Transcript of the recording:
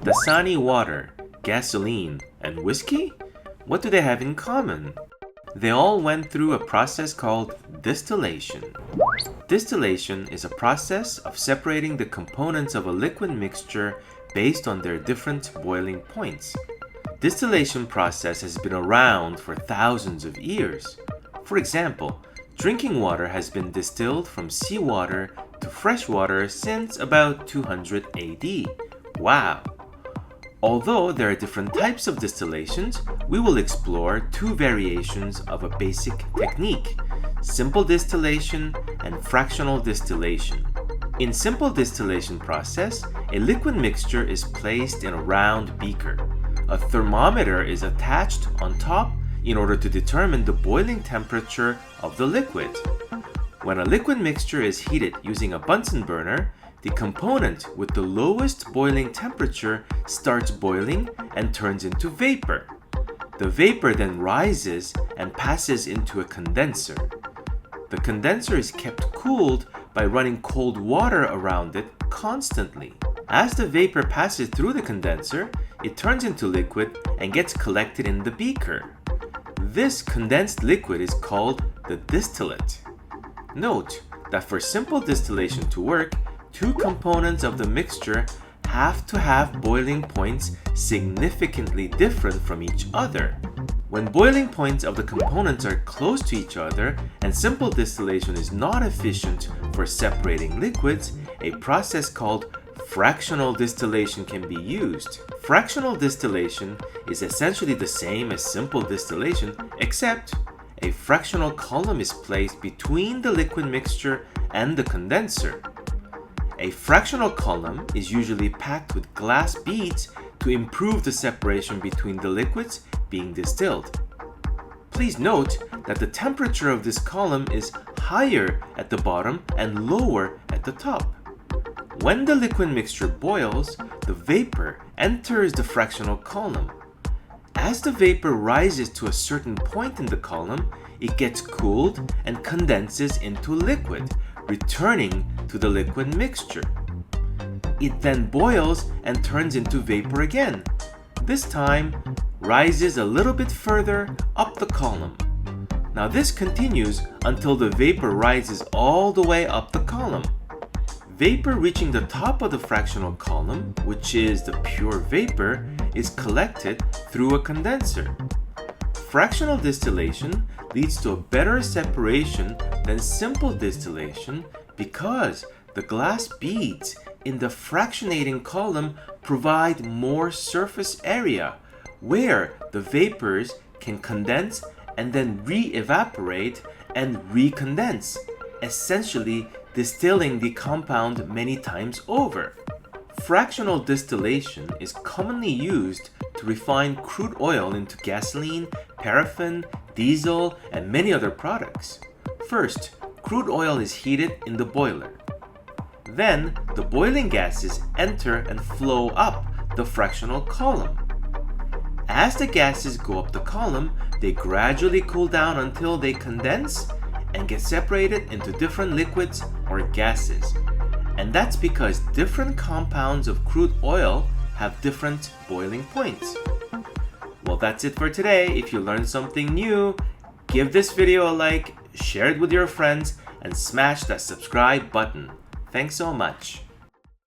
Dasani water, gasoline, and whiskey? What do they have in common? They all went through a process called distillation. Distillation is a process of separating the components of a liquid mixture based on their different boiling points. Distillation process has been around for thousands of years. For example, drinking water has been distilled from seawater to fresh water since about 200 AD. Wow! Although there are different types of distillations, we will explore two variations of a basic technique: simple distillation and fractional distillation. In simple distillation process, a liquid mixture is placed in a round beaker. A thermometer is attached on top in order to determine the boiling temperature of the liquid. When a liquid mixture is heated using a Bunsen burner, the component with the lowest boiling temperature starts boiling and turns into vapor. The vapor then rises and passes into a condenser. The condenser is kept cooled by running cold water around it constantly. As the vapor passes through the condenser, it turns into liquid and gets collected in the beaker. This condensed liquid is called the distillate. Note that for simple distillation to work, two components of the mixture have to have boiling points significantly different from each other. When boiling points of the components are close to each other and simple distillation is not efficient for separating liquids, a process called fractional distillation can be used. Fractional distillation is essentially the same as simple distillation, except a fractional column is placed between the liquid mixture and the condenser. A fractional column is usually packed with glass beads to improve the separation between the liquids being distilled. Please note that the temperature of this column is higher at the bottom and lower at the top. When the liquid mixture boils, the vapor enters the fractional column. As the vapor rises to a certain point in the column, it gets cooled and condenses into liquid, returning to the liquid mixture. It then boils and turns into vapor again. This time, rises a little bit further up the column. Now this continues until the vapor rises all the way up the column. Vapor reaching the top of the fractional column, which is the pure vapor, is collected through a condenser. Fractional distillation leads to a better separation than simple distillation because the glass beads in the fractionating column provide more surface area where the vapors can condense and then re-evaporate and recondense, essentially distilling the compound many times over. Fractional distillation is commonly used to refine crude oil into gasoline, paraffin, diesel, and many other products. First, crude oil is heated in the boiler. Then, the boiling gases enter and flow up the fractional column. As the gases go up the column, they gradually cool down until they condense and get separated into different liquids or gases. And that's because different compounds of crude oil have different boiling points. Well, that's it for today. If you learned something new, give this video a like, share it with your friends, and smash that subscribe button. Thanks so much.